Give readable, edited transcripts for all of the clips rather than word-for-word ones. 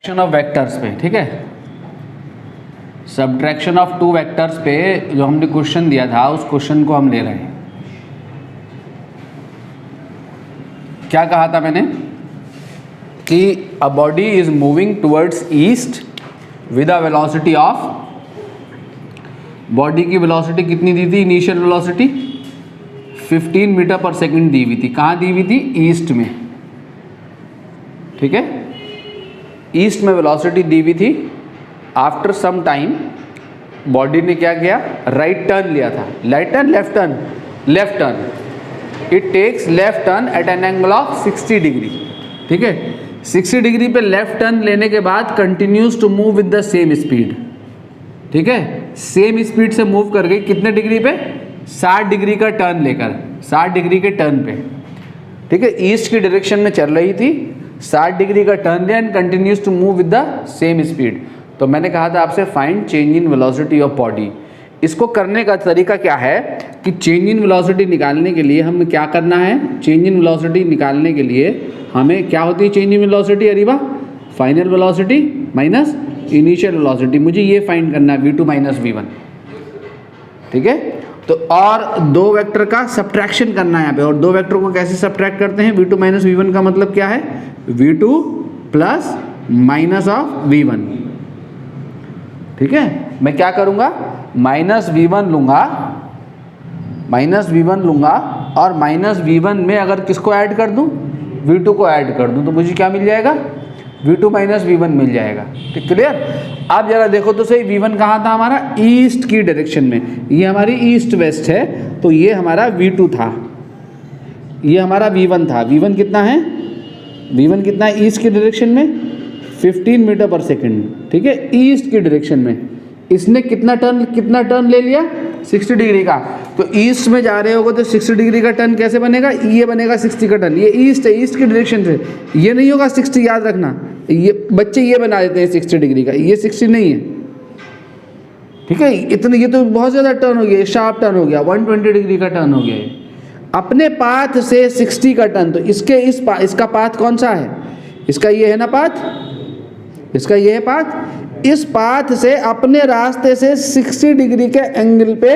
Subtraction of vectors पे, ठीक है, सब्ट्रैक्शन ऑफ टू वेक्टर्स पे जो हमने क्वेश्चन दिया था उस क्वेश्चन को हम ले रहे हैं। क्या कहा था मैंने कि a body is moving towards east with a velocity of, body की वेलोसिटी कितनी दी थी, इनिशियल वेलोसिटी 15 मीटर पर सेकंड दी हुई थी। कहाँ दी हुई थी, ईस्ट में, ठीक है, ईस्ट में वेलोसिटी दी हुई थी। आफ्टर सम टाइम बॉडी ने क्या किया, राइट टर्न लिया था, right turn, left turn, left turn, it takes left turn at an angle of 60 degree, ठीक है, 60 डिग्री पे लेफ्ट टर्न लेने के बाद continues to move with the same speed, ठीक है, सेम स्पीड से मूव कर गई कितने डिग्री पे, 60 डिग्री का टर्न लेकर, 60 डिग्री के टर्न पे, ठीक है, ईस्ट की डायरेक्शन में चल रही थी, 60 डिग्री का टर्न लिया and continues to move with the same speed. तो मैंने कहा था आपसे find change in velocity of body. इसको करने का तरीका क्या है कि चेंज इन वेलोसिटी निकालने के लिए हमें क्या करना है, चेंज इन वेलोसिटी निकालने के लिए हमें क्या होती है change in velocity, Areeba, final velocity minus initial velocity. मुझे ये फाइंड करना है v2 माइनस v1, ठीक है। तो और दो वेक्टर का सब्ट्रैक्शन करना है यहाँ पे, और दो वेक्टर को कैसे सब्ट्रैक्ट करते हैं, v2 माइनस v1 का मतलब क्या है, v2 plus minus of v1, ठीक है। मैं क्या करूँगा, माइनस v1 लूँगा, माइनस v1 लूँगा और माइनस v1 में अगर किसको ऐड कर दूँ, v2 को ऐड कर दूँ, तो मुझे क्या मिल जाएगा, v2 माइनस v1 मिल जाएगा, ठीक, क्लियर। अब जरा देखो तो सही, v1 कहाँ था हमारा, ईस्ट की डायरेक्शन में, ये हमारी ईस्ट वेस्ट है, तो ये हमारा v2 था, ये हमारा v1 था। v1 कितना है, v1 कितना है ईस्ट की डायरेक्शन में 15 मीटर पर सेकंड, ठीक है, ईस्ट की डायरेक्शन में। इसने कितना टर्न ले लिया, 60 डिग्री का। तो ईस्ट में जा रहे होगे तो 60 डिग्री का टर्न कैसे बनेगा, ये बनेगा 60 का टर्न, ये ईस्ट है, ईस्ट की डायरेक्शन से, ये नहीं होगा 60, याद रखना, ये बच्चे ये बना देते हैं 60 डिग्री का, ये 60 नहीं है, ठीक है। इतने, ये तो बहुत ज़्यादा टर्न हो गया, शार्प टर्न हो गया, 120 डिग्री का टर्न हो गया ये। अपने पाथ से 60 का टर्न, तो इसके इसका पाथ कौन सा है, इसका ये है ना पाथ, इसका ये है पाथ, इस पाथ से अपने रास्ते से 60 डिग्री के एंगल पे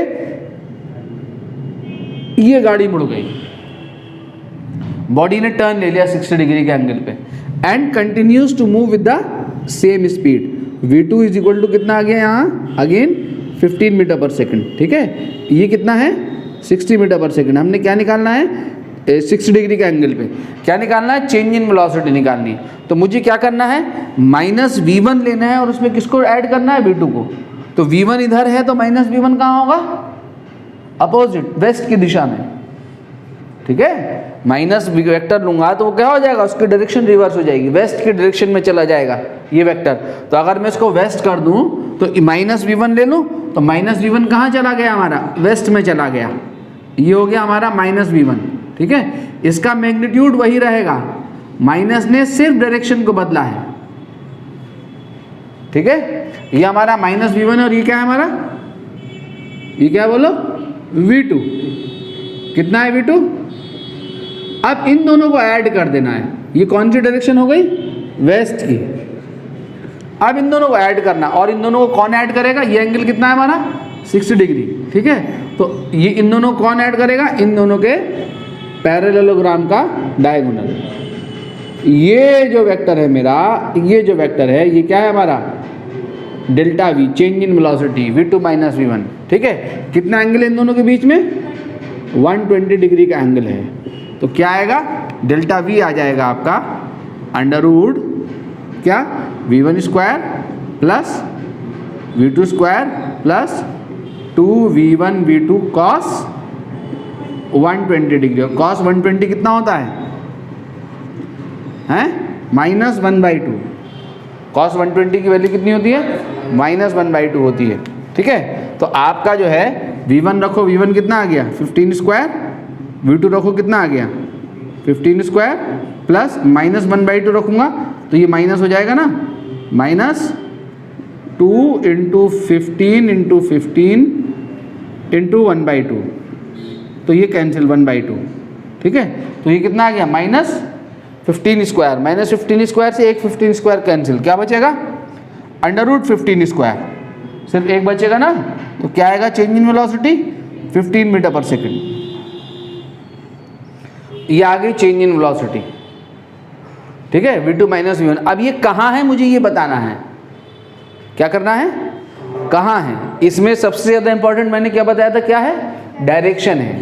ये गाड़ी मुड़ गई, बॉडी ने टर्न ले लिया 60 डिग्री के एंगल पे and continues to move with the same speed. v2 is equal to कितना आ गया यहाँ, अगेन 15 मीटर पर सेकंड, ठीक है, ये कितना है 60 मीटर पर सेकंड। हमने क्या निकालना है, 60 डिग्री के एंगल पे क्या निकालना है, चेंज इन वेलोसिटी निकालनी है। तो मुझे क्या करना है, माइनस v1 लेना है और उसमें किसको ऐड करना है, v2 को। तो v1 इधर है तो माइनस v1 कहाँ होगा, अपोजिट, वेस्ट की दिशा में, ठीक है। माइनस वेक्टर लूंगा तो वो क्या हो जाएगा, उसकी डायरेक्शन रिवर्स हो जाएगी, वेस्ट की डायरेक्शन में चला जाएगा ये वेक्टर। तो अगर मैं इसको वेस्ट कर दूं तो माइनस v1 ले लूं तो माइनस v1 कहाँ चला गया हमारा, वेस्ट में चला गया, ये हो गया हमारा माइनस v1, ठीक है। इसका मैग्नीट्यूड वही रहेगा, माइनस ने सिर्फ डायरेक्शन को बदला है, ठीक है। ये हमारा माइनस v1 है और ये क्या है हमारा, ये क्या बोलो, v2, कितना है v2। अब इन दोनों को ऐड कर देना है, ये कौन सी डायरेक्शन हो गई, वेस्ट की। अब इन दोनों को ऐड करना, और इन दोनों को कौन ऐड करेगा, ये एंगल कितना है हमारा 60 डिग्री, ठीक है। तो ये इन दोनों को कौन ऐड करेगा, इन दोनों के पैरेललोग्राम का डायगोनल। ये जो वेक्टर है मेरा, ये जो वेक्टर है ये क्या है हमारा, delta v, change in velocity, v2 minus v1, ठीक है। कितना एंगल है इन दोनों के बीच में, 120 डिग्री का एंगल है। तो क्या आएगा, डेल्टा v आ जाएगा आपका अंडर रूट क्या, v1 square plus v2 square plus 2v1 v2 cos 120 degree. और cos 120 कितना होता है, हैं, माइनस 1/2। cos 120 की वैल्यू कितनी होती है, माइनस 1/2 होती है, ठीक है। तो आपका जो है v1 रखो, v1 कितना आ गया 15 स्क्वायर, v2 रखो कितना आ गया 15 स्क्वायर प्लस माइनस 1/2 रखूँगा तो ये माइनस हो जाएगा ना, माइनस 2 इंटू 15 इंटू 15 इंटू 1/2, तो ये कैंसिल 1/2, ठीक है। तो ये कितना आ गया, माइनस 15 स्क्वायर, माइनस 15 स्क्वायर से एक 15 स्क्वायर कैंसिल, क्या बचेगा? अंडर रूट 15 स्क्वायर, सिर्फ एक बचेगा ना, तो क्या आएगा चेंज इन वेलोसिटी? 15 मीटर पर सेकेंड। ये आ गई चेंज इन वेलोसिटी, ठीक है, v2 माइनस v1। अब ये कहाँ है मुझे ये बताना है, क्या करना है, कहाँ है। इसमें सबसे ज़्यादा इंपॉर्टेंट मैंने क्या बताया था, क्या है? डायरेक्शन है,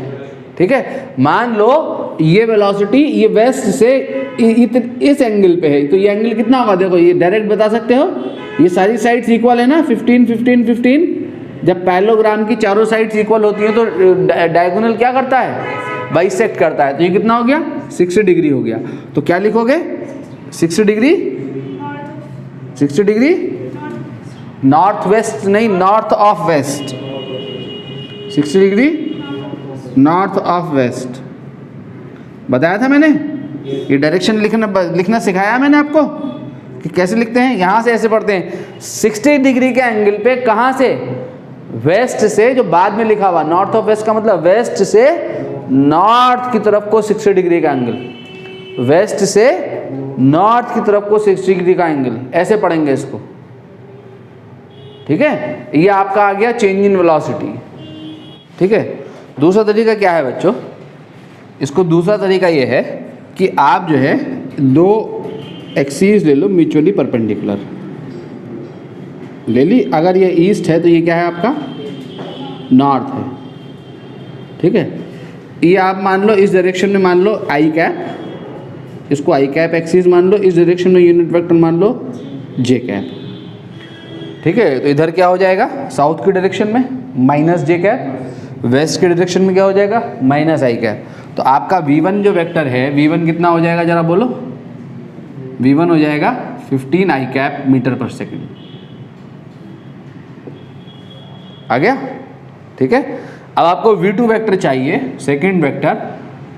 ठीक है। मान लो ये वेलोसिटी ये वेस्ट से इस एंगल पे है, तो ये एंगल कितना होगा? देखो ये डायरेक्ट बता सकते हो, ये सारी साइड्स इक्वल है ना, 15 15 15। जब पैरेललोग्राम की चारों साइड्स इक्वल होती हैं तो डायगोनल क्या करता है? बाइसेक्ट करता है। तो ये कितना हो गया? 60 डिग्री हो गया। तो क्या लिखोगे? 60 डिग्री, 60 डिग्री नॉर्थ वेस्ट नहीं, north of west, 60 degree north of west बताया था मैंने। ये डायरेक्शन लिखना सिखाया मैंने आपको कि कैसे लिखते हैं। यहाँ से ऐसे पढ़ते हैं 60 डिग्री के एंगल पे, कहाँ से? वेस्ट से, जो बाद में लिखा हुआ नॉर्थ ऑफ वेस्ट का मतलब वेस्ट से नॉर्थ की तरफ को 60 डिग्री का एंगल, वेस्ट से नॉर्थ की तरफ को 60 डिग्री का एंगल, ऐसे पढ़ेंगे इसको, ठीक है। ये आपका आ गया चेंज इन वेलोसिटी, ठीक है। दूसरा तरीका क्या है बच्चों? इसको दूसरा तरीका ये है कि आप जो है दो एक्सिस ले लो म्यूचुअली परपेंडिकुलर, ले ली। अगर ये ईस्ट है तो ये क्या है आपका? नॉर्थ है, ठीक है। ये आप मान लो इस डायरेक्शन में मान लो आई कैप, इसको आई कैप एक्सिस मान लो, इस डायरेक्शन में यूनिट वेक्टर मान लो जे कैप, ठीक है। तो इधर क्या हो जाएगा? साउथ की डायरेक्शन में माइनस जे कैप, वेस्ट के डायरेक्शन में क्या हो जाएगा? माइनस आई कैप। तो आपका v1 जो वेक्टर है, v1 कितना हो जाएगा जरा बोलो? v1 हो जाएगा 15 आई कैप मीटर पर सेकेंड, आ गया, ठीक है। अब आपको v2 वेक्टर चाहिए, सेकेंड वेक्टर,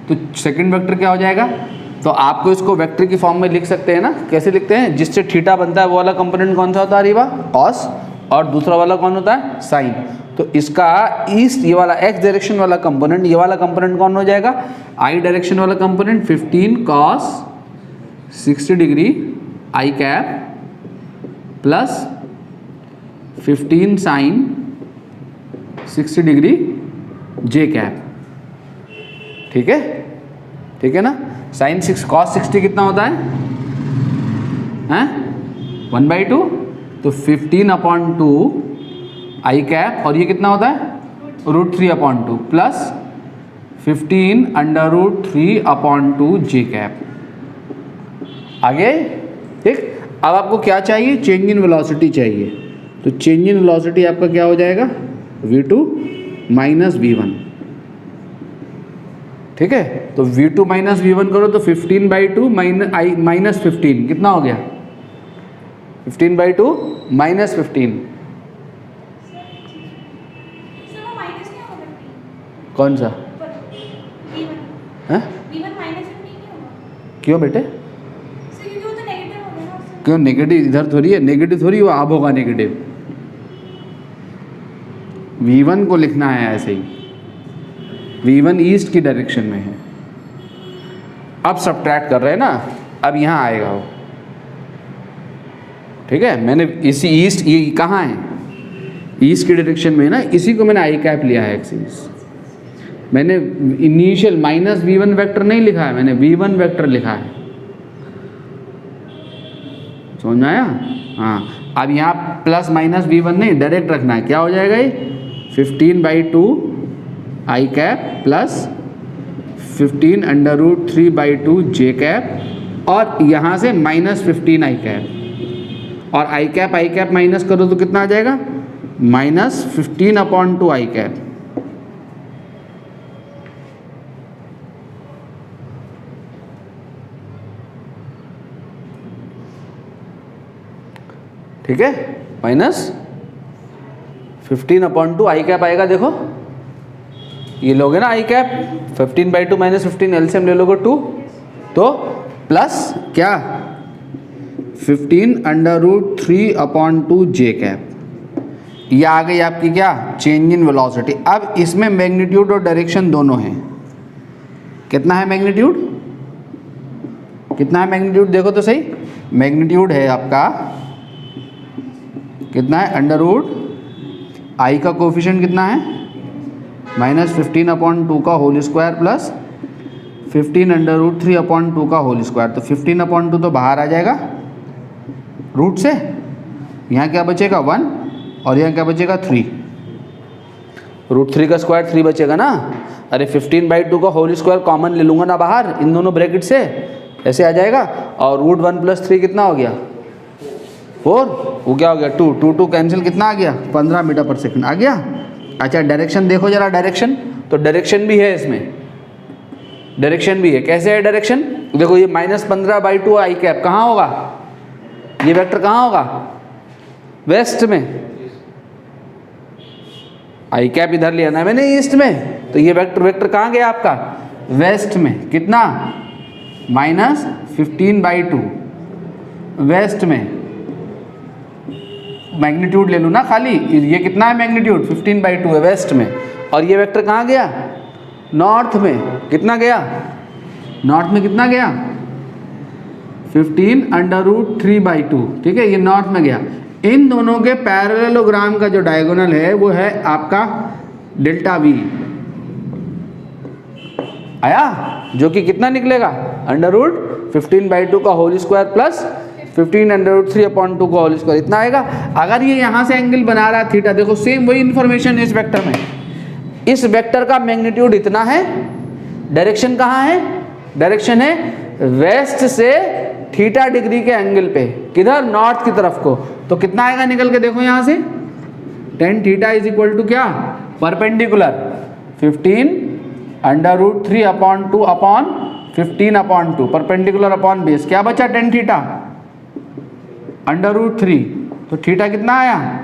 तो सेकेंड वेक्टर क्या हो जाएगा? तो आपको इसको वेक्टर की फॉर्म में लिख सकते हैं ना। कैसे लिखते हैं? जिससे थीटा बनता है वो वाला कंपोनेंट कौन सा होता है रीवा? कॉस, और दूसरा वाला कौन होता है? साइन। तो इसका ईस्ट ये वाला एक्स डायरेक्शन वाला कंपोनेंट, ये वाला कंपोनेंट कौन हो जाएगा? आई डायरेक्शन वाला component 15 cos 60 degree i cap plus 15 sine 60 degree j cap, ठीक है, ठीक है ना। साइन 6 कॉस 60 कितना होता है? हैं 1/2, तो 15/2 आई कैप, और ये कितना होता है? √3/2 प्लस 15 √3/2 जे कैप, आगे, ठीक। अब आपको क्या चाहिए? चेंज इन वेलोसिटी चाहिए। तो चेंज इन वेलोसिटी आपका क्या हो जाएगा? v2 माइनस v1, ठीक है। तो v2 माइनस v1 करो तो 15/2 माइनस 15 कितना हो गया? 15/2 माइनस 15, कौन सा? क्यों बेटे? क्यों नेगेटिव? इधर थोड़ी है नेगेटिव, थोड़ी वो अब होगा नेगेटिव। v1 को लिखना है ऐसे ही, v1 ईस्ट की डायरेक्शन में है। अब सब्ट्रैक्ट कर रहे हैं ना, अब यहाँ आएगा वो, ठीक है। मैंने इसी ईस्ट, ये कहाँ है? ईस्ट की डायरेक्शन में है ना, इसी को मैंने आई कैप लिया है एक्सिस। मैंने इनिशियल माइनस v1 वेक्टर नहीं लिखा है, मैंने v1 वेक्टर लिखा है, समझ में आया? हाँ। अब यहाँ प्लस माइनस v1 नहीं, डायरेक्ट रखना है। क्या हो जाएगा ये? 15/2 आई कैप प्लस 15 √3/2 जे कैप, और यहाँ से माइनस 15 आई कैप, और आई कैप माइनस करो तो कितना आ जाएगा? माइनस 15/2 आई कैप, ठीक है। माइनस 15/2 आई कैप आएगा। देखो ये लोगे ना आई कैप, 15/2 माइनस 15 एलसीएम ले लोगे 2, तो प्लस क्या? 15 √3/2 जे कैप। ये आ गई आपकी क्या? Change in velocity. अब इसमें मैग्नीट्यूड और डायरेक्शन दोनों हैं। कितना है मैग्नीट्यूड? कितना है मैग्नीट्यूड, देखो तो सही, मैग्नीट्यूड है आपका कितना है, अंडर रूट आई का कोफिशिएंट कितना है, -15/2 का होल स्क्वायर प्लस 15√3/2 का होल स्क्वायर। तो 15/2 तो बाहर आ जाएगा रूट से, यहाँ क्या बचेगा 1 और यहाँ क्या बचेगा 3, √3 का स्क्वायर 3 बचेगा ना। अरे 15/2 का होल स्क्वायर कॉमन ले लूँगा ना बाहर इन दोनों ब्रैकेट से, ऐसे आ जाएगा। और √1 + 3 कितना हो गया 4, वो क्या हो गया 2, 2 2 कैंसिल, कितना आ गया 15 मीटर/सेकंड आ गया। अच्छा डायरेक्शन देखो जरा, डायरेक्शन तो डायरेक्शन भी है इसमें, डायरेक्शन भी है। कैसे है डायरेक्शन, देखो ये -15/2 आई कैप कहाँ होगा, ये वेक्टर कहाँ होगा, वेस्ट में, आई कैप इधर लिया ना मैंने ईस्ट में, तो ये वेक्टर कहाँ गया आपका, वेस्ट में। कितना -15/2 वेस्ट में, मैग्नीट्यूड ले लूँ ना खाली, ये कितना है मैग्नीट्यूड 15/2 है वेस्ट में। और ये वेक्टर कहाँ गया, नॉर्थ में, कितना गया, नॉर्थ में कितना गया 15√3/2, ठीक है, ये नॉर्थ में गया। इन दोनों के पैरेललोग्राम का जो डायगोनल है वो है आपका डेल्टा वी, आया, जो कि कितना निकलेगा, √15/2 का होल स्क्वायर प्लस 15√3/2 का होल स्क्वायर, इतना आएगा। अगर ये यहाँ से एंगल बना रहा है थीटा, देखो सेम वही इंफॉर्मेशन है इस वेक्टर में, इस वेक्टर का मैग्नीट्यूड इतना है, डायरेक्शन कहाँ है, डायरेक्शन है वेस्ट से थीटा डिग्री के एंगल पे, किधर, नॉर्थ की तरफ को। तो कितना आएगा निकल के, देखो यहाँ से tan थीटा = क्या, परपेंडिकुलर 15√3/2/15/2 परपेंडिकुलर अपॉन बेस, क्या बचा tan थीटा √3, तो थीटा कितना आया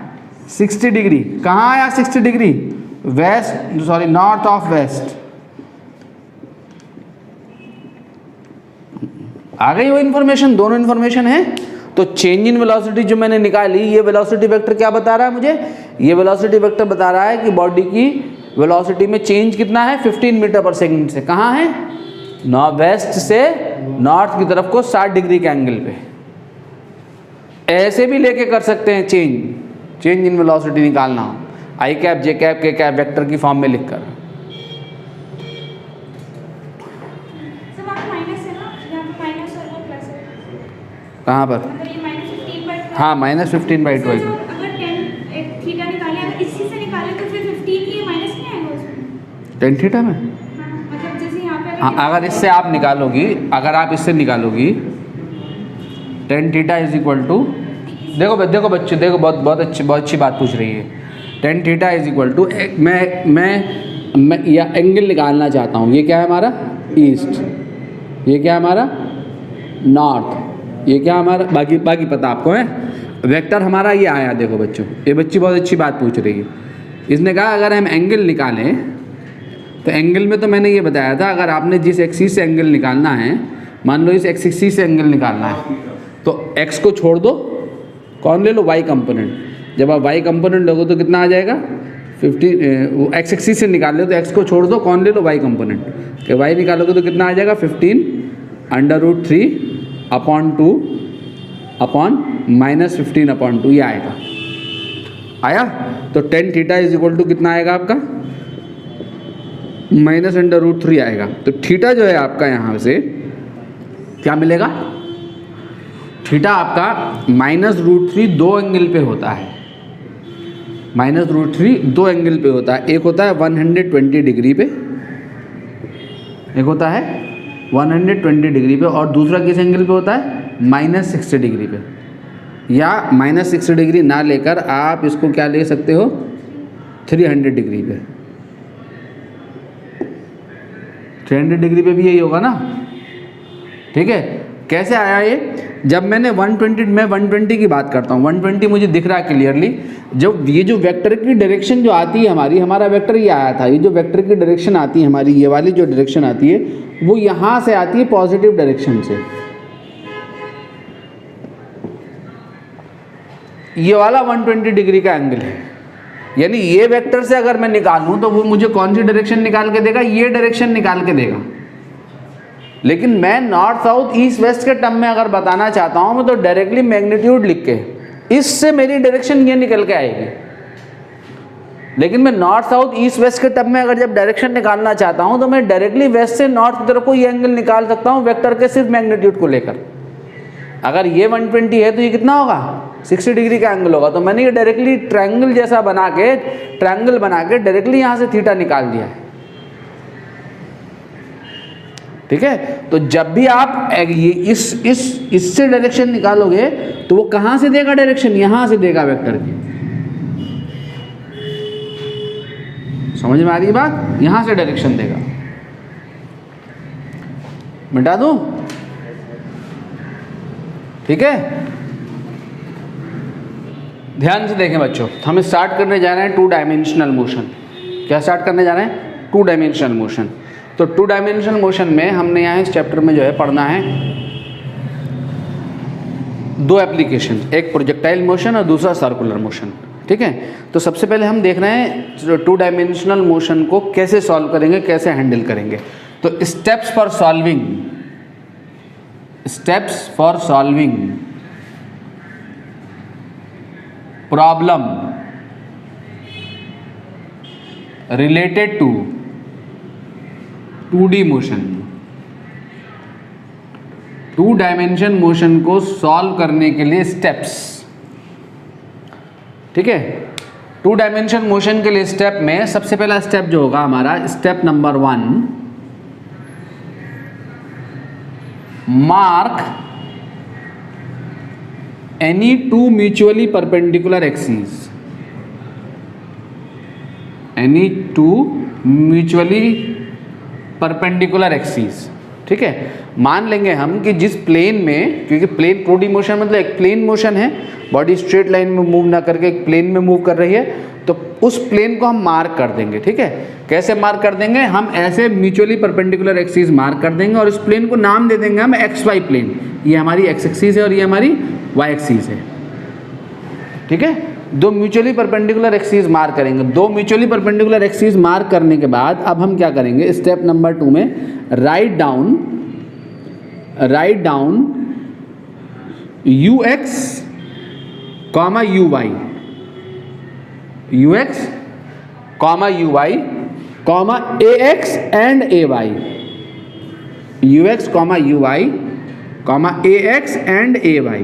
60 डिग्री, कहाँ आया 60 degree, west, sorry north of west. आ गई वो इन्फॉर्मेशन, दोनों इन्फॉर्मेशन है। तो चेंज इन वेलोसिटी जो मैंने निकाली, ये वेलोसिटी वेक्टर क्या बता रहा है मुझे, ये वेलोसिटी वेक्टर बता रहा है कि बॉडी की वेलोसिटी में चेंज कितना है 15 मीटर/सेकंड से, कहाँ है, वेस्ट से नॉर्थ की तरफ को 60 डिग्री के एंगल पे। ऐसे भी लेके कर सकते हैं चेंज इन वेलोसिटी निकालना हो, आई कैप जे कैप के कैप वेक्टर की फॉर्म में लिखकर। कहाँ पर, हाँ -15/2 है। tan थीटा में, हाँ अगर इससे आप निकालोगी, अगर आप इससे निकालोगी tan थीटा = देखो बच्चे देखो, बहुत अच्छी बात पूछ रही है। tan थीटा = मैं या एंगल निकालना चाहता हूँ, ये क्या है हमारा ईस्ट, ये क्या है हमारा नॉर्थ, ये क्या हमारा, बाकी पता आपको है। वेक्टर हमारा ये आया, देखो बच्चों, ये बच्ची बहुत अच्छी बात पूछ रही है। इसने कहा अगर हम एंगल निकालें, तो एंगल में तो मैंने ये बताया था, अगर आपने जिस एक्सिस से एंगल निकालना है, मान लो इस एक्सिस से एंगल निकालना है, तो एक्स को छोड़ दो, कौन ले लो, वाई कंपोनेंट। जब आप वाई कंपोनेंट लोगे तो कितना आ जाएगा 15, एक्स एक्सिस से निकाल लो तो एक्स को छोड़ दो, कौन ले लो, वाई कंपोनेंट, कि वाई निकालोगे तो कितना आ जाएगा 15√3/2/-15/2 ये आएगा, आया। तो tan थीटा = कितना आएगा आपका -√3 आएगा। तो थीटा जो है आपका यहाँ से क्या मिलेगा, थीटा आपका -√3 दो एंगल पे होता है, -√3 दो एंगल पे होता है। एक होता है 120 डिग्री पे, एक होता है 120 डिग्री पे, और दूसरा किस एंगल पे होता है -60 डिग्री पे। या -60 डिग्री ना लेकर आप इसको क्या ले सकते हो 300 डिग्री पे, 300 डिग्री पे भी यही होगा ना, ठीक है। कैसे आया ये, जब मैंने 120 की बात करता हूँ, 120 मुझे दिख रहा है क्लियरली। जब ये जो वेक्टर की डायरेक्शन जो आती है हमारा वेक्टर ये आया था, ये जो वेक्टर की डायरेक्शन आती है हमारी, ये वाली जो डायरेक्शन आती है वो यहाँ से आती है पॉजिटिव डायरेक्शन से। ये वाला 120 डिग्री का एंगल है, यानी ये वेक्टर से अगर मैं निकालूं तो वो मुझे कौन सी डायरेक्शन निकाल के देगा, ये डायरेक्शन निकाल के देगा। लेकिन मैं नॉर्थ साउथ ईस्ट वेस्ट के टर्म में अगर बताना चाहता हूँ मैं तो डायरेक्टली मैग्नीट्यूड लिख के इससे मेरी डायरेक्शन ये निकल के आएगी। लेकिन मैं नॉर्थ साउथ ईस्ट वेस्ट के टर्म में अगर जब डायरेक्शन निकालना चाहता हूँ तो मैं डायरेक्टली वेस्ट से नॉर्थ की तरफ को ये एंगल निकाल सकता हूँ वेक्टर के सिर्फ मैग्नीट्यूड को लेकर। अगर ये 120 है तो ये कितना होगा 60 डिग्री का एंगल होगा। तो मैंने ये डायरेक्टली ट्रायंगल जैसा बना के डायरेक्टली यहाँ से थीटा निकाल दिया है। ठीक है, तो जब भी आप ये इससे डायरेक्शन निकालोगे तो वो कहाँ से देगा डायरेक्शन, यहाँ से देगा वेक्टर की। समझ में आ रही बात, यहाँ से डायरेक्शन देगा। मिटा दूं, ठीक है। ध्यान से देखें बच्चों, हम स्टार्ट करने जा रहे हैं 2 डायमेंशनल मोशन। क्या स्टार्ट करने जा रहे हैं 2 डायमेंशनल मोशन। तो 2 डायमेंशनल मोशन में हमने यहाँ इस चैप्टर में जो है पढ़ना है 2 एप्लीकेशन, एक प्रोजेक्टाइल मोशन और दूसरा सर्कुलर मोशन। ठीक है, तो सबसे पहले हम देख रहे हैं 2 डायमेंशनल मोशन को कैसे सॉल्व करेंगे, कैसे हैंडल करेंगे। तो steps for solving problem related to 2D motion, 2 dimension motion को सॉल्व करने के लिए स्टेप्स। ठीक है, 2 डायमेंशन मोशन के लिए स्टेप में सबसे पहला स्टेप जो होगा हमारा step number 1, mark any 2 mutually perpendicular axis, any 2 mutually perpendicular axis. ठीक है, मान लेंगे हम कि जिस प्लेन में, क्योंकि प्लेन 2D मोशन मतलब एक प्लेन मोशन है, बॉडी स्ट्रेट लाइन में मूव ना करके एक प्लेन में मूव कर रही है, तो उस प्लेन को हम मार्क कर देंगे। ठीक है, कैसे मार्क कर देंगे, हम ऐसे म्यूचुअली परपेंडिकुलर एक्सिस मार्क कर देंगे और इस प्लेन को नाम दे देंगे हम XY प्लेन। ये हमारी X एक्सिस है और ये हमारी Y एक्सिस है। ठीक है, 2 म्यूचुअली परपेंडिकुलर एक्सिस मार्क करेंगे। 2 म्यूचुअली परपेंडिकुलर एक्सिस मार्क करने के बाद अब हम क्या करेंगे, स्टेप नंबर 2 में write down UX, UY, UX, UY, AX and AY, UX, UY, AX and AY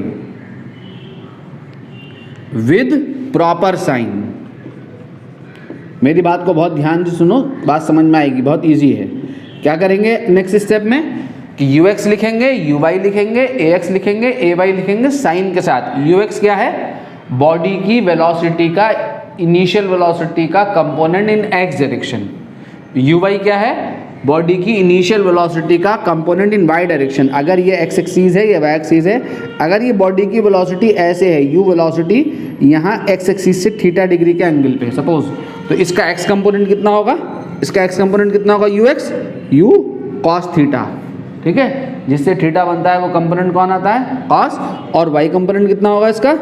with proper sign. मेरी बात को बहुत ध्यान से सुनो, बात समझ में आएगी, बहुत इजी है। क्या करेंगे नेक्स्ट स्टेप में कि UX लिखेंगे, UY लिखेंगे, AX लिखेंगे, AY लिखेंगे साइन के साथ। UX क्या है, बॉडी की वेलोसिटी का, इनिशियल वेलोसिटी का component in X direction. UY क्या है, बॉडी की इनिशियल वेलोसिटी का कंपोनेंट इन Y डायरेक्शन। अगर ये X एक्सिस है, ये Y एक्सिस है, अगर ये बॉडी की वेलोसिटी ऐसे है, U वेलोसिटी यहाँ X एक्सिस से थीटा डिग्री के एंगल पे सपोज, तो इसका X कंपोनेंट कितना होगा, इसका X कंपोनेंट कितना होगा, UX, U cos थीटा। ठीक है, जिससे थीटा बनता है वो कंपोनेंट कौन आता है, cos, और Y कंपोनेंट कितना होगा इसका,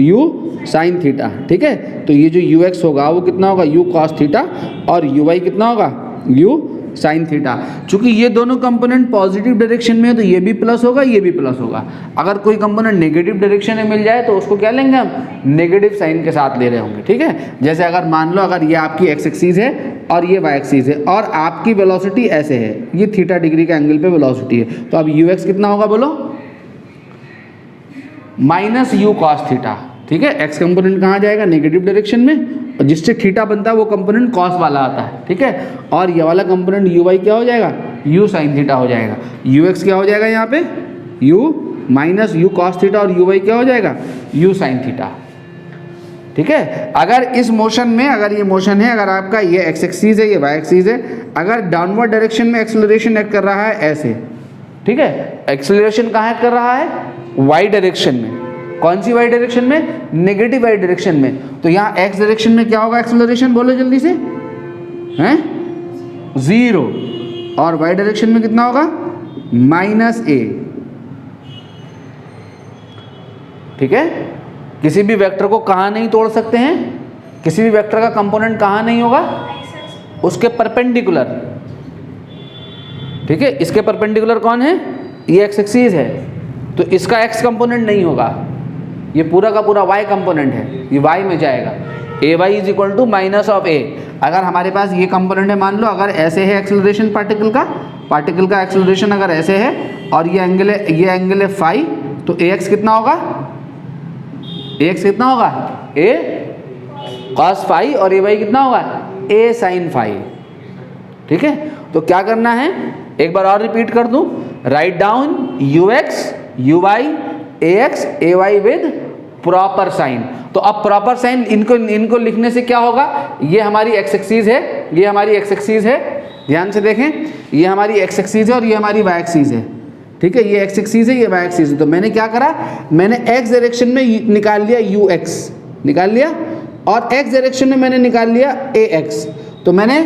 U sin थीटा। ठीक है, तो ये जो UX होगा वो कितना होगा, U cos थीटा, और UY कितना होगा, U साइन थीटा। चूंकि ये दोनों कंपोनेंट पॉजिटिव डायरेक्शन में है तो ये भी प्लस होगा, ये भी प्लस होगा। अगर कोई कंपोनेंट नेगेटिव डायरेक्शन में मिल जाए तो उसको क्या लेंगे हम, नेगेटिव साइन के साथ ले रहे होंगे। ठीक है, जैसे अगर मान लो अगर ये आपकी X एक्सिस है और ये Y एक्सिस है और आपकी वेलोसिटी ऐसे है, ये थीटा डिग्री के एंगल पे वेलोसिटी है, तो अब UX कितना होगा बोलो, -U cos थीटा। ठीक है, X कंपोनेंट कहाँ जाएगा, नेगेटिव डायरेक्शन में, और जिससे थीटा बनता है वो कंपोनेंट कॉस वाला आता है। ठीक है, और ये वाला कंपोनेंट UY क्या हो जाएगा, U sin थीटा हो जाएगा। UX क्या हो जाएगा यहाँ पे, U cos थीटा, और UY क्या हो जाएगा, U sin थीटा। ठीक है, अगर इस मोशन में, अगर ये मोशन है, अगर आपका ये X एक्सिस है, ये Y एक्सिस है, अगर डाउनवर्ड डायरेक्शन में एक्सेलरेशन एक्ट कर रहा है ऐसे, ठीक है, एक्सेलरेशन कहाँ एक्ट कर रहा है, Y डायरेक्शन में। कौन सी Y डायरेक्शन में, नेगेटिव Y डायरेक्शन में। तो यहाँ X डायरेक्शन में क्या होगा एक्सेलरेशन, बोलो जल्दी से, हैं 0, और Y डायरेक्शन में कितना होगा, -A। ठीक है, किसी भी वेक्टर को कहाँ नहीं तोड़ सकते हैं, किसी भी वेक्टर का कंपोनेंट कहाँ नहीं होगा, उसके परपेंडिकुलर। ठीक है, इसके परपेंडिकुलर कौन है, ये एक्स एक्सिस है, तो इसका एक्स कंपोनेंट नहीं होगा, ये पूरा का पूरा वाई कंपोनेंट है, ये वाई में जाएगा। A Y is equal to minus of A. अगर हमारे पास ये कंपोनेंट है, मान लो अगर ऐसे है एक्सेलरेशन पार्टिकल का एक्सेलरेशन अगर ऐसे है और ये एंगल है फाई, तो ए एक्स कितना होगा, ए एक्स कितना होगा, ए कॉस फाई, और ए वाई कितना होगा, ए साइन फाई। ठीक है, तो क्या करना है, एक बार और रिपीट कर दूं, write down u x u y a x a y with proper sign. तो अब प्रॉपर साइन इनको लिखने से क्या होगा, ये हमारी एक्स एक्सिस है, ये हमारी एक्स एक्सिस है, ध्यान से देखें, ये हमारी एक्स एक्सिस है और ये हमारी वाई एक्सिस है। ठीक है, ये एक्स एक्सिस है, ये वाई एक्सिस है। तो मैंने क्या करा, मैंने एक्स डायरेक्शन में निकाल लिया यू एक्स निकाल लिया, और एक्स डायरेक्शन में मैंने निकाल लिया ए एक्स। तो मैंने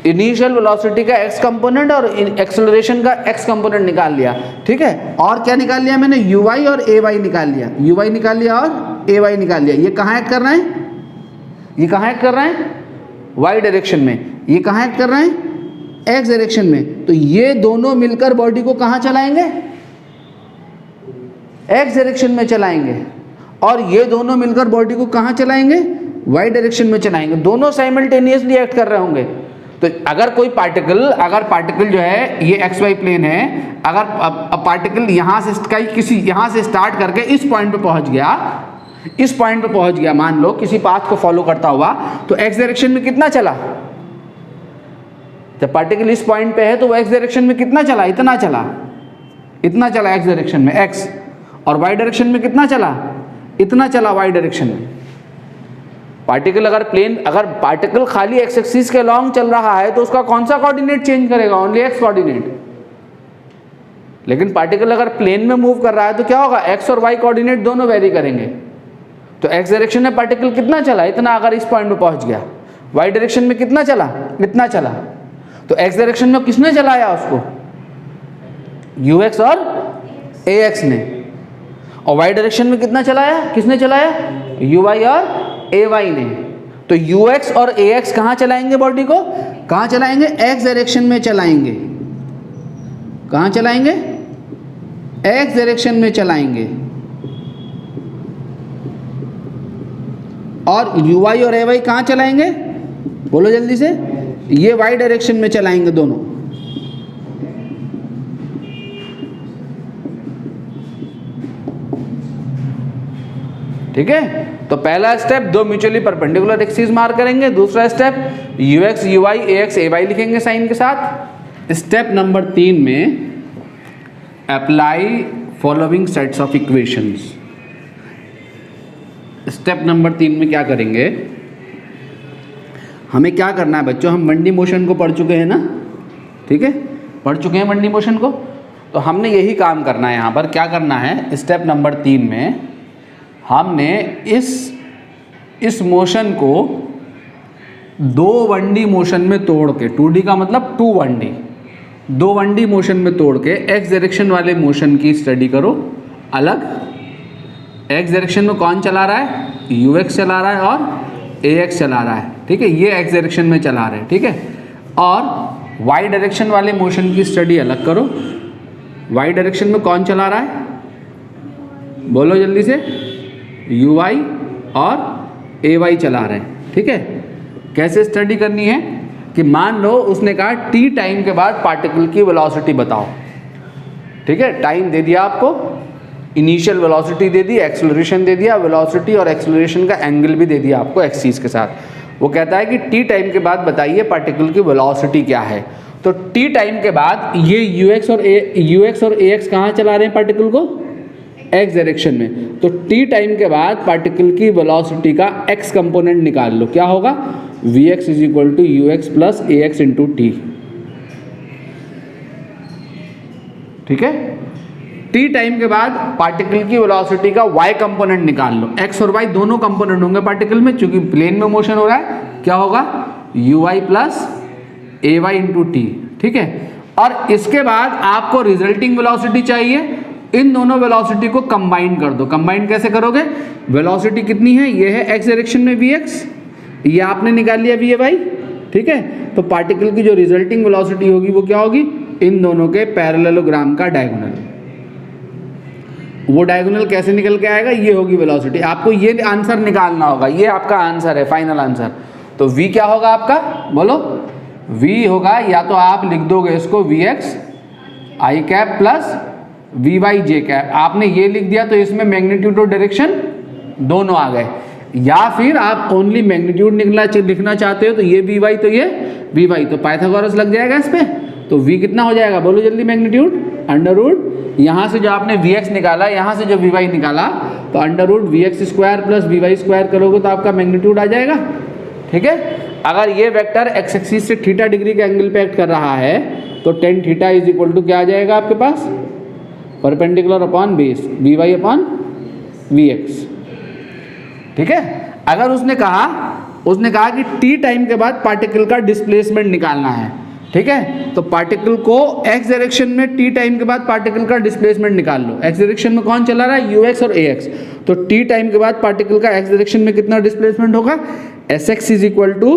इनिशियल वेलोसिटी का एक्स कंपोनेंट और एक्सेलरेशन का एक्स कंपोनेंट निकाल लिया। ठीक है, और क्या निकाल लिया मैंने, यू वाई और ए वाई निकाल लिया, यू वाई निकाल लिया और ए वाई निकाल लिया। ये कहाँ एक्ट कर रहे हैं, ये कहाँ एक्ट कर रहे हैं, वाई डायरेक्शन में, ये कहाँ एक्ट कर रहे हैं, एक्स डायरेक्शन में। तो ये दोनों मिलकर बॉडी को कहाँ चलाएंगे, एक्स डायरेक्शन में चलाएंगे, और ये दोनों मिलकर बॉडी को कहाँ चलाएंगे, वाई डायरेक्शन में चलाएंगे। दोनों साइमल्टेनियसली एक्ट कर रहे होंगे। तो अगर कोई पार्टिकल जो है ये एक्स वाई प्लेन है, अगर पार्टिकल यहाँ से स्टार्ट करके इस पॉइंट पे पहुँच गया, मान लो किसी पाथ को फॉलो करता हुआ, तो एक्स डायरेक्शन में कितना चला, जब पार्टिकल इस पॉइंट पे है तो वो एक्स डायरेक्शन में कितना चला, इतना चला एक्स डायरेक्शन में एक्स, और वाई डायरेक्शन में कितना चला, इतना चला वाई डायरेक्शन में। अगर पार्टिकल खाली एक्स एक्सिस के लॉन्ग चल रहा है तो उसका कौन सा कोऑर्डिनेट चेंज करेगा, ओनली एक्स कोऑर्डिनेट। लेकिन पार्टिकल अगर प्लेन में मूव कर रहा है तो क्या होगा, एक्स और वाई कोऑर्डिनेट दोनों वेरी करेंगे। तो एक्स डायरेक्शन में पार्टिकल कितना चला, इतना, अगर इस पॉइंट पे पहुंच गया। वाई डायरेक्शन में कितना चला, इतना चला। तो एक्स डायरेक्शन में किसने चलाया उसको, यू एक्स और ए एक्स ने, और वाई डायरेक्शन में कितना चलाया, किसने चलाया, यू वाई और ए वाई ने। तो यू एक्स और ए एक्स कहाँ चलाएंगे बॉडी को, कहाँ चलाएंगे, एक्स डायरेक्शन में चलाएंगे। कहाँ चलाएंगे, एक्स डायरेक्शन में चलाएंगे, और यू वाई और ए वाई कहाँ चलाएंगे, बोलो जल्दी से, ये वाई डायरेक्शन में चलाएंगे दोनों। ठीक है, तो पहला स्टेप दो म्यूचुअली परपेंडिकुलर एक्सिस मार्क करेंगे, दूसरा step u x u y a x a y लिखेंगे साइन के साथ। स्टेप नंबर 3 में apply following sets of equations. Step number 3 में क्या करेंगे, हमें क्या करना है बच्चों, हम 1D मोशन को पढ़ चुके हैं ना, ठीक है, पढ़ चुके हैं 1D मोशन को। तो हमने यही काम करना है। यहाँ पर क्या करना है, स्टेप नंबर 3 में हमने इस मोशन को 2 1D मोशन में तोड़ के, 2D का मतलब 2 1D, 2 1D मोशन में तोड़ के एक्स डायरेक्शन वाले मोशन की स्टडी करो अलग। एक्स डायरेक्शन में कौन चला रहा है, यू एक्स चला रहा है और ए एक्स चला रहा है। ठीक है, ये एक्स डायरेक्शन में चला रहे हैं। ठीक है, और वाई डायरेक्शन वाले मोशन की स्टडी अलग करो। वाई डायरेक्शन में कौन चला रहा है, बोलो जल्दी से, यू वाई और ए वाई चला रहे हैं। ठीक है, कैसे स्टडी करनी है कि मान लो उसने कहा टी टाइम के बाद पार्टिकल की वेलोसिटी बताओ। ठीक है, टाइम दे दिया आपको, इनिशियल वेलोसिटी दे दी, एक्सेलरेशन दे दिया, वेलोसिटी और एक्सेलरेशन का एंगल भी दे दिया आपको एक्सिस के साथ। वो कहता है कि टी टाइम के बाद बताइए पार्टिकल की वेलोसिटी क्या है। तो टी टाइम के बाद ये यू एक्स और ए एक्स कहाँ चला रहे हैं पार्टिकल को, एक्स डायरेक्शन में। तो टी टाइम के बाद पार्टिकल की वेलोसिटी का एक्स कंपोनेंट निकाल लो, क्या होगा, v x is equal to u x plus a x into t. ठीक है, टी टाइम के बाद पार्टिकल की वेलोसिटी का वाई कंपोनेंट निकाल लो। एक्स और वाई दोनों कंपोनेंट होंगे पार्टिकल में, चूंकि प्लेन में मोशन हो रहा है, क्या होगा, u y plus a y into t. ठीक है, और इसके बाद आपको रिजल्टिंग वेलोसिटी चाहिए, इन दोनों वेलोसिटी को कंबाइन कर दो। कंबाइन कैसे करोगे, वेलोसिटी कितनी है, ये है एक्स डायरेक्शन में वी एक्स, ये आपने निकाल लिया वी ए वाई। ठीक है, तो पार्टिकल की जो रिजल्टिंग वेलोसिटी होगी वो क्या होगी, इन दोनों के पैरेललोग्राम का डायगोनल। वो डायगोनल कैसे निकल के आएगा, ये होगी वेलोसिटी। आपको ये आंसर निकालना होगा, ये आपका आंसर है, फाइनल आंसर। तो v क्या होगा आपका, बोलो। v होगा, या तो आप लिख दोगे इसको vx i cap plus vy j cap. आपने ये लिख दिया तो इसमें मैग्नीट्यूड और डायरेक्शन दोनों आ गए। या फिर आप ओनली मैग्नीट्यूड लिखना चाहते हो तो ये vy तो ये vy, तो पाइथागोरस लग जाएगा इस पे। तो v कितना हो जाएगा, बोलो जल्दी, मैग्नीट्यूड अंडर रूट, यहाँ से जो आपने vx निकाला, यहाँ से जो vy निकाला, तो under root vx square plus vy square करोगे तो आपका मैग्नीट्यूड आ जाएगा। ठीक है। अगर ये वेक्टर एक्स एक्सिस से थीटा डिग्री के एंगल पे एक्ट कर रहा है तो tan theta is equal to क्या आ जाएगा आपके पास, perpendicular upon base vy upon vx। ठीक है। अगर उसने कहा कि t टाइम के बाद पार्टिकल का डिस्प्लेसमेंट निकालना है, ठीक है, तो पार्टिकल को x डायरेक्शन में t टाइम के बाद पार्टिकल का डिस्प्लेसमेंट निकाल लो। x डायरेक्शन में कौन चला रहा है, ux और ax। तो t टाइम के बाद पार्टिकल का x डायरेक्शन में कितना डिस्प्लेसमेंट होगा, sx is equal to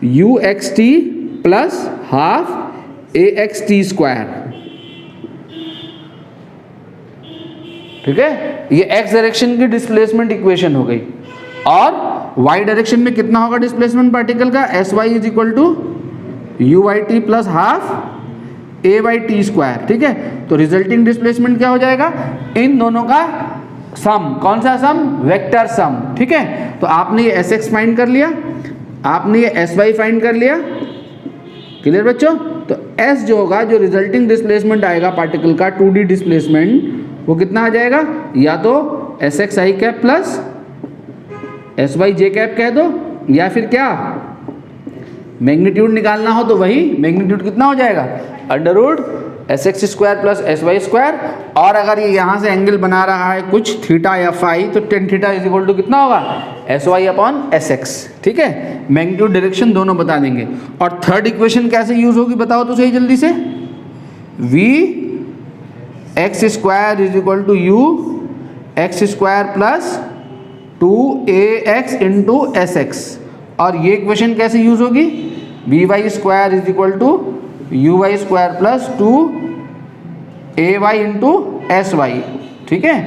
uxt plus half axt square. ठीक है, ये x डायरेक्शन की डिस्प्लेसमेंट इक्वेशन हो गई। और y डायरेक्शन में कितना होगा डिस्प्लेसमेंट पार्टिकल का, sy is equal to uyt plus half ayt square. ठीक है, तो रिजल्टिंग डिस्प्लेसमेंट क्या हो जाएगा, इन दोनों का सम। कौन सा सम, वेक्टर सम। ठीक है, तो आपने ये sx फाइंड कर लिया, आपने ये sy फाइंड कर लिया। क्लियर बच्चों। तो s जो होगा, जो रिजल्टिंग डिस्प्लेसमेंट आएगा पार्टिकल का 2D डिस्प्लेसमेंट, वो कितना आ जाएगा, या तो sx i cap plus sy j cap कह दो, या फिर क्या मैग्नीट्यूड निकालना हो तो वही मैग्नीट्यूड कितना हो जाएगा, under root sx square plus sy square. और अगर ये यहाँ से एंगल बना रहा है कुछ थीटा या फाई, तो tan theta is equal to कितना होगा, sy अपॉन sx। ठीक है, मैग्नीट्यूड डायरेक्शन दोनों बता देंगे। और थर्ड इक्वेशन कैसे यूज होगी बताओ तो सही जल्दी से, v x square is equal to u x square plus 2ax into sx। और ये इक्वेशन कैसे यूज होगी, vy square is equal to uy square plus 2ay into sy। ठीक है,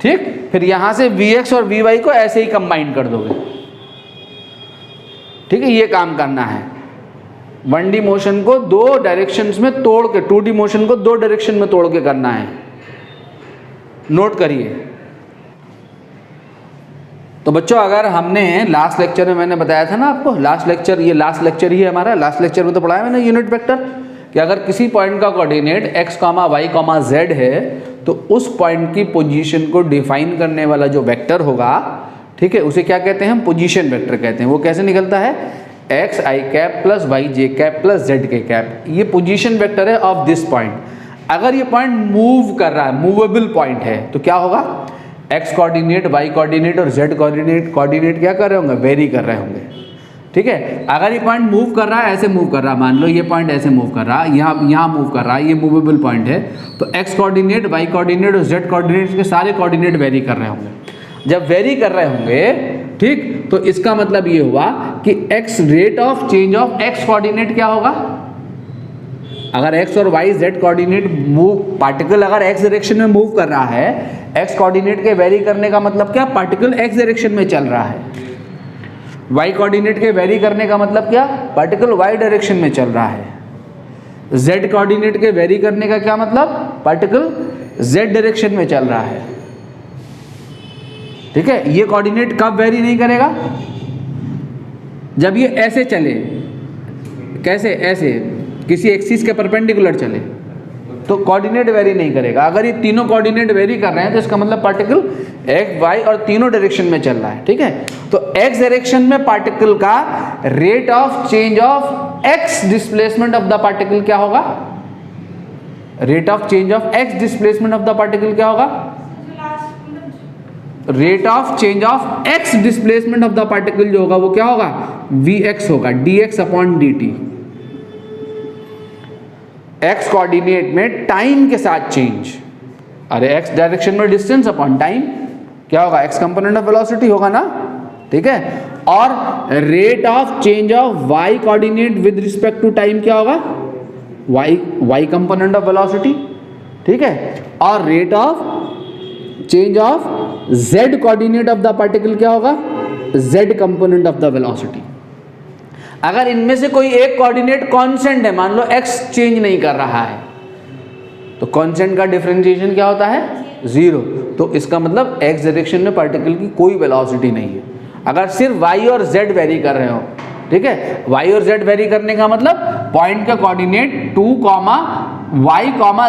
ठीक। फिर यहाँ से vx और vy को ऐसे ही कंबाइन कर दोगे। ठीक है, ये काम करना है। 1D मोशन को दो डायरेक्शंस में तोड़ के, 2D मोशन को दो डायरेक्शन में तोड़ के करना है। नोट करिए। तो बच्चों, अगर हमने लास्ट लेक्चर में मैंने बताया था ना आपको, लास्ट लेक्चर ही है हमारा। लास्ट लेक्चर में तो पढ़ाया मैंने यूनिट वेक्टर, कि अगर किसी पॉइंट का कोऑर्डिनेट x, y, z है, तो उस पॉइंट की पोजीशन को डिफाइन करने वाला जो वेक्टर होगा, ठीक है, उसे क्या कहते हैं हम, पोजीशन वेक्टर कहते हैं। वो कैसे निकलता है, x i cap plus y j cap plus z k cap. ये पोजीशन वेक्टर है ऑफ दिस पॉइंट। अगर ये पॉइंट मूव कर रहा है, मूवेबल पॉइंट है, तो क्या होगा, x कोऑर्डिनेट, y कोऑर्डिनेट और z कोऑर्डिनेट क्या कर रहे होंगे, वेरी कर रहे होंगे। ठीक है, अगर ये पॉइंट मूव कर रहा है, ऐसे मूव कर रहा है, मान लो ये पॉइंट ऐसे मूव कर रहा है, यहाँ मूव कर रहा है, ये मूवेबल पॉइंट है, तो x कोऑर्डिनेट, y कोऑर्डिनेट और z कोऑर्डिनेट के सारे कोऑर्डिनेट वेरी कर रहे होंगे। जब वेरी कर रहे होंगे, ठीक, तो इसका मतलब ये हुआ कि x rate of change of x coordinate क्या होगा। अगर x और y z coordinate move, particle अगर x डायरेक्शन में मूव कर रहा है, x कोऑर्डिनेट के वेरी करने का मतलब क्या, पार्टिकल x डायरेक्शन में चल रहा है। y कोऑर्डिनेट के वेरी करने का मतलब क्या, पार्टिकल y डायरेक्शन में चल रहा है। z कोऑर्डिनेट के वेरी करने का क्या मतलब, पार्टिकल z डायरेक्शन में चल रहा है। ठीक है, ये कोऑर्डिनेट कब वेरी नहीं करेगा, जब ये ऐसे चले, कैसे, ऐसे किसी एक्सिस के परपेंडिकुलर चले, तो कोऑर्डिनेट वेरी नहीं करेगा। अगर ये तीनों कोऑर्डिनेट वेरी कर रहे हैं तो इसका मतलब पार्टिकल x, y और तीनों डायरेक्शन में चल रहा है। ठीक है, तो x डायरेक्शन में पार्टिकल का rate of change of x displacement of the particle क्या होगा, rate of change of x displacement of the particle क्या होगा, rate of change of x displacement of the particle जो होगा वो क्या होगा, vx होगा, dx upon dt। x coordinate में टाइम के साथ चेंज, अरे x डायरेक्शन में डिस्टेंस अपॉन टाइम क्या होगा, x कंपोनेंट ऑफ वेलोसिटी होगा ना। ठीक है, और rate of change of y coordinate with respect to time क्या होगा, वाई कंपोनेंट ऑफ वेलोसिटी, ठीक है, और rate of change of z coordinate of the particle क्या होगा, z component of the velocity. अगर इनमें से कोई एक कोऑर्डिनेट कांस्टेंट है, मान लो x चेंज नहीं कर रहा है, तो कांस्टेंट का डिफरेंशिएशन क्या होता है, 0। तो इसका मतलब x डायरेक्शन में पार्टिकल की कोई वेलोसिटी नहीं है। अगर सिर्फ y और z वेरी कर रहे हो, ठीक है, y और z वेरी करने का मतलब पॉइंट का कोऑर्डिनेट 2, y,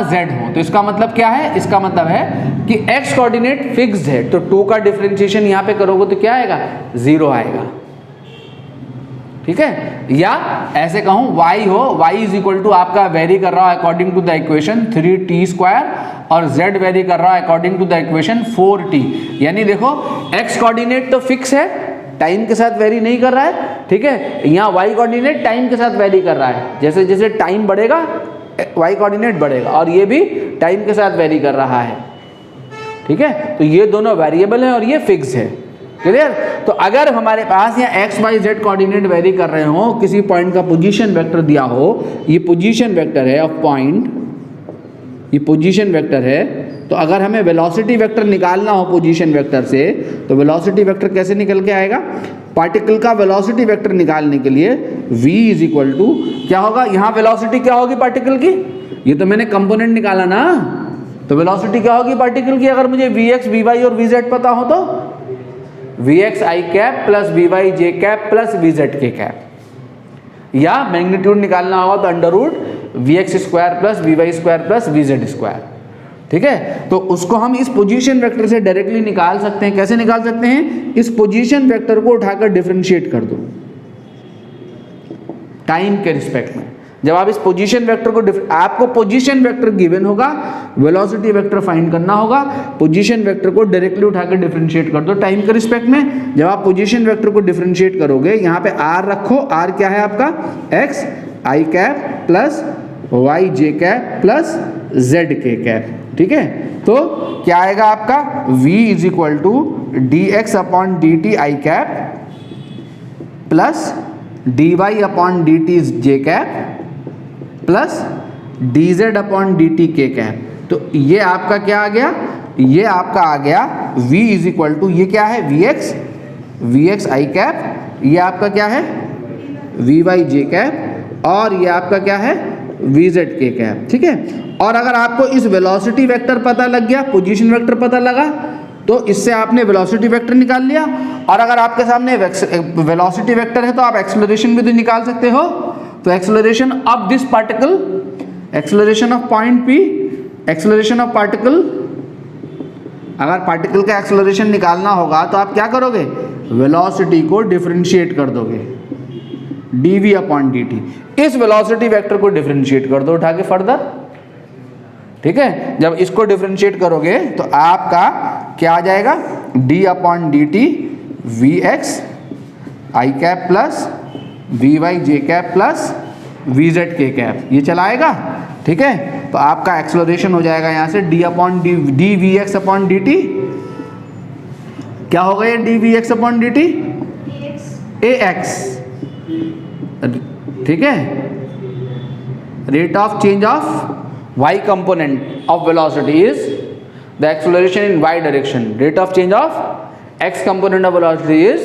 z हो, तो इसका मतलब क्या है, इसका मतलब है कि x कोऑर्डिनेट फिक्स्ड है, तो 2 का डिफरेंशिएशन यहाँ पे करोगे तो क्या आएगा, 0 आएगा, ठीक है। या ऐसे कहूँ y हो, y इज इक्वल टू आपका वेरी कर रहा है according to the equation 3t² और z वेरी कर रहा है according to the equation 4t। यानी देखो x कोऑर्डिनेट तो फिक्स है, टाइम के साथ वेरी नहीं कर रहा है, ठीक है। यहाँ y कोऑर्डिनेट टाइम के साथ वेरी कर रहा है, जैसे जैसे टाइम बढ़ेगा y कोऑर्डिनेट बढ़ेगा, और ये भी टाइम के साथ वेरी कर रहा है, ठीक है। तो ये दोनों वेरिएबल हैं और ये फिक्स है, क्लियर। तो अगर हमारे पास यहाँ x, y, z coordinate very कर रहे हो, किसी पॉइंट का पोजीशन वेक्टर दिया हो, ये पोजीशन वेक्टर है ऑफ पॉइंट, ये पोजीशन वेक्टर है, तो अगर हमें वेलोसिटी वेक्टर निकालना हो पोजीशन वेक्टर से, तो वेलोसिटी वेक्टर कैसे निकल के आएगा, पार्टिकल का वेलोसिटी वेक्टर निकालने के लिए v इज इक्वल टू क्या होगा, यहाँ वेलोसिटी क्या होगी पार्टिकल की, ये तो मैंने कंपोनेंट निकाला ना, तो वेलोसिटी क्या होगी पार्टिकल की, अगर मुझे vx, vy और vz पता हो तो vx i cap plus vy j cap plus vz k cap, या मैग्नीट्यूड निकालना होगा तो under root vx square plus vy square plus vz square, ठीक है। तो उसको हम इस पोजीशन वेक्टर से डायरेक्टली निकाल सकते हैं। कैसे निकाल सकते हैं, इस पोजीशन वेक्टर को उठाकर डिफरेंशिएट कर दो टाइम के रिस्पेक्ट में। जब आप इस पोजीशन वेक्टर को आपको पोजीशन वेक्टर गिवन होगा, वेलोसिटी वेक्टर फाइंड करना होगा, पोजीशन वेक्टर को डायरेक्टली उठाकर डिफरेंशिएट कर दो टाइम के रिस्पेक्ट में। जब आप पोजीशन वेक्टर को डिफरेंशिएट करोगे, यहाँ पे r रखो, r क्या है आपका, x i cap plus y j cap plus z k cap, ठीक है। तो क्या आएगा आपका, v is equal to dx upon dt i cap plus dy upon dt j cap plus dz upon dt k cap. तो ये आपका क्या आ गया, ये आपका आ गया v इज इक्वल टू, ये क्या है, vx i कैप, ये आपका क्या है, vy j कैप, और ये आपका क्या है, vz k कैप, ठीक है। और अगर आपको इस वेलोसिटी वेक्टर पता लग गया, पोजीशन वेक्टर पता लगा, तो इससे आपने वेलोसिटी वेक्टर निकाल लिया। और अगर आपके सामने वेलोसिटी वेक्टर है तो आप एक्सेलरेशन भी तो निकाल सकते हो। तो acceleration of this particle, acceleration of point P, acceleration of particle, अगर पार्टिकल का एक्सेलरेशन निकालना होगा तो आप क्या करोगे, वेलोसिटी को डिफरेंशिएट कर दोगे dv अपॉन dt। इस वेलोसिटी वेक्टर को डिफरेंशिएट कर दो उठा के फर्दर, ठीक है। जब इसको डिफरेंशिएट करोगे तो आपका क्या आ जाएगा, d upon dt vx i cap plus vy j cap plus vz k cap, ये चलाएगा, ठीक है। तो आपका एक्सेलरेशन हो जाएगा यहाँ से d upon d vx upon dt, क्या होगा ये d vx upon dt, ax, ठीक है। Rate of change of y component of velocity is the acceleration in y direction. Rate of change of x component of velocity is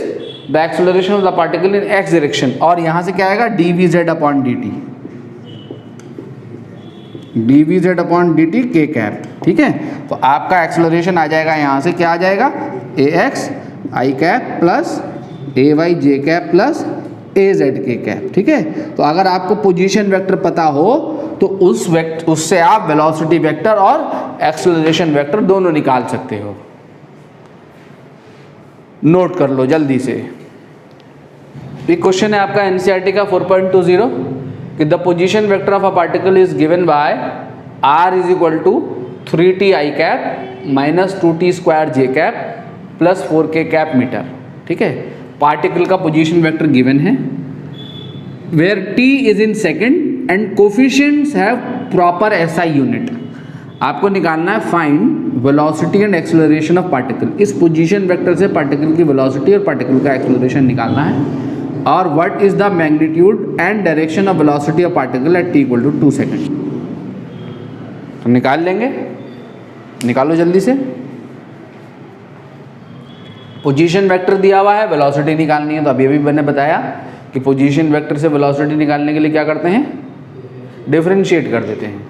the acceleration of the particle in x direction. और यहाँ से क्या आएगा, dvz upon dt, dvz upon dt k cap, ठीक है। तो आपका acceleration आ जाएगा यहाँ से, क्या आ जाएगा, ax i cap plus ay j cap plus az k cap, ठीक है। तो अगर आपको पोजीशन वेक्टर पता हो तो उससे आप वेलोसिटी वेक्टर और एक्सेलरेशन वेक्टर दोनों निकाल सकते हो। नोट कर लो जल्दी से। एक क्वेश्चन है आपका एनसीईआरटी का 4.20 कि the position vector of a particle is given by r is equal to 3t i cap minus 2t square j cap plus 4k cap metre, ठीक है। पार्टिकल का पोजीशन वेक्टर गिवन है, where t is in second and coefficients have proper SI unit. आपको निकालना है find velocity and acceleration of particle. इस position vector से particle की वेलोसिटी और पार्टिकल का एक्सेलरेशन निकालना है। और what is the magnitude and direction of velocity of particle at t equal to 2 second. तो निकाल लेंगे, निकालो जल्दी से। पोजीशन वेक्टर दिया हुआ है, वेलोसिटी निकालनी है। तो अभी मैंने बताया कि पोजीशन वेक्टर से वेलोसिटी निकालने के लिए क्या करते हैं, डिफरेंशिएट कर देते हैं।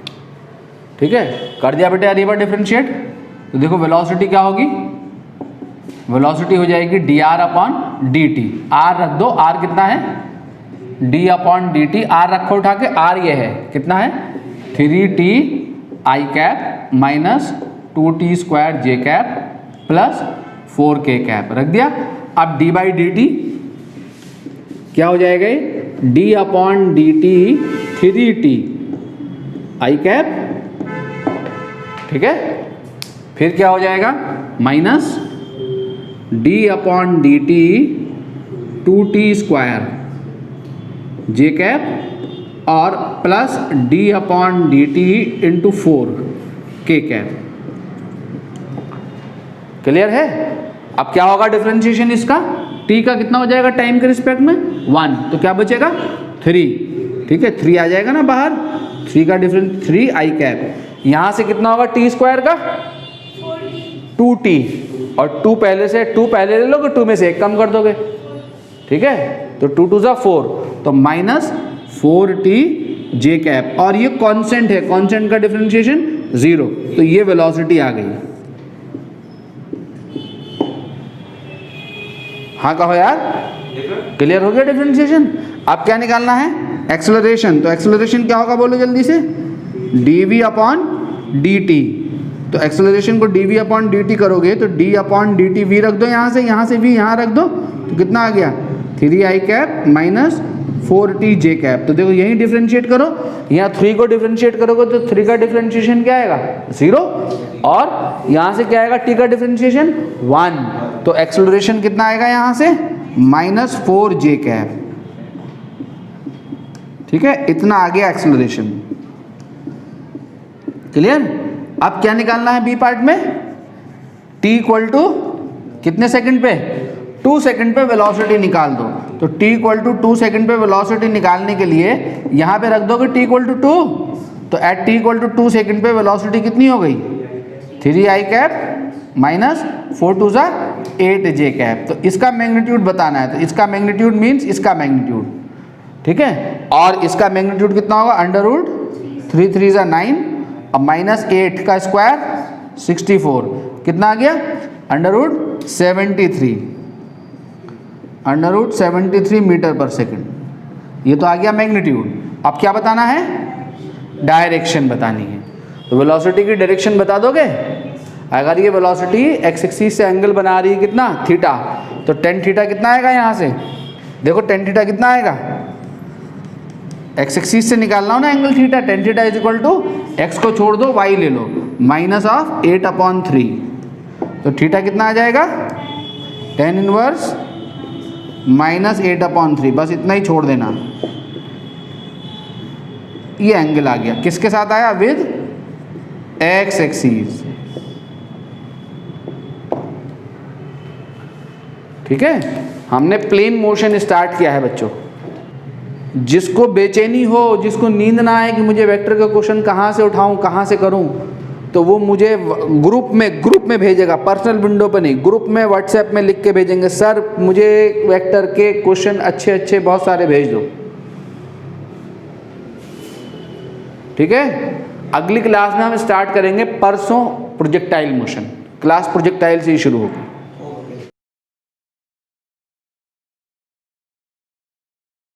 ठीक है, कर दिया बेटे यार ये बार डिफरेंशिएट। तो देखो वेलोसिटी क्या होगी, वेलोसिटी हो जाएगी dr अपॉन dt। r रख दो, r कितना है, d अपॉन dt। r रखो उठा के, r ये है कितना है 3t i cap minus 2t square j cap plus 4k cap रख दिया। अब d बाई डी टी क्या हो जाएगा, d upon D T 3t i cap. ठीक है, फिर क्या हो जाएगा minus d upon D T 2t square j cap और plus d upon D T into 4k cap. Clear है। अब क्या होगा डिफरेंशिएशन इसका, t का कितना हो जाएगा टाइम के रिस्पेक्ट में 1, तो क्या बचेगा 3। ठीक है, 3 आ जाएगा ना बाहर, 3 का डिफरेंस 3 i कैप। यहाँ से कितना होगा t स्क्वायर का 2t और 2 पहले ले लोगे, 2 में से 1 कम कर दोगे। ठीक है, तो 2 2 जा 4, तो माइनस 4t j कैप। और ये कांस्टेंट है, कांस्टेंट का डिफरेंशिएशन 0, तो ये वेलोसिटी आ गई। हाँ कहो यार, क्लियर हो गया डिफरेंशिएशन। अब क्या निकालना है, एक्सेलरेशन। तो एक्सेलरेशन क्या होगा बोलो जल्दी से, dv अपॉन dt। तो एक्सेलरेशन को dv अपॉन dt करोगे तो d अपॉन dt v रख दो, यहाँ से v यहाँ रख दो, तो कितना आ गया 3i cap minus 4t j cap. तो देखो यही डिफरेंशिएट करो, यहाँ 3 को डिफरेंशिएट करोगे तो 3 का डिफरेंशिएशन क्या आएगा 0, और यहाँ से क्या आएगा t का डिफरेंशिएशन 1। तो एक्सेलरेशन कितना आएगा यहाँ से माइनस 4j कैप। ठीक है, इतना आ गया एक्सेलरेशन। क्लियर। अब क्या निकालना है बी पार्ट में, t इक्वल टू कितने सेकंड पे 2 सेकंड पे वेलोसिटी निकाल दो। तो t इक्वल टू 2 सेकंड पे वेलोसिटी निकालने के लिए यहाँ पे रख दोगे t इक्वल टू 2, तो at t equal to 2 second पे वेलोसिटी कितनी हो गई 3i कैप माइनस 4 2 जा 8j कैप। तो इसका मैग्नीट्यूड बताना है, तो इसका मैग्नीट्यूड मीन्स इसका मैग्नीट्यूड। ठीक है, और इसका मैग्नीट्यूड कितना होगा अंडर रूट 3 3 जा 9 और माइनस 8 का स्क्वायर 64, कितना आ गया अंडर रूट 73 मीटर पर सेकंड। ये तो आ गया मैग्नीट्यूड। अब क्या बताना है, डायरेक्शन बतानी है। तो वेलोसिटी की डायरेक्शन बता दोगे। अगर ये वेलोसिटी एक्स एक्सिस से एंगल बना रही है कितना थीटा, तो टेन थीटा कितना आएगा यहाँ से, देखो टेन थीटा कितना आएगा, एक्स एक्सिस से निकालना हो ना angle theta, tan theta is equal to x को छोड़ दो वाई ले लो माइनस ऑफ 8/3। तो थीटा कितना आ जाएगा टेन इनवर्स माइनस 8/3, बस इतना ही छोड़ देना। ये एंगल आ गया, किसके साथ आया विद एक्स एक्सिस। ठीक है, हमने प्लेन मोशन स्टार्ट किया है बच्चों। जिसको बेचैनी हो, जिसको नींद ना आए कि मुझे वेक्टर का क्वेश्चन कहाँ से उठाऊं कहाँ से करूं, तो वो मुझे ग्रुप में भेजेगा, पर्सनल विंडो पर नहीं, ग्रुप में व्हाट्सएप में लिख के भेजेंगे, सर मुझे वेक्टर के क्वेश्चन अच्छे बहुत सारे भेज दो। ठीक है, अगली क्लास में हम स्टार्ट करेंगे परसों प्रोजेक्टाइल मोशन। क्लास प्रोजेक्टाइल से ही शुरू होगी।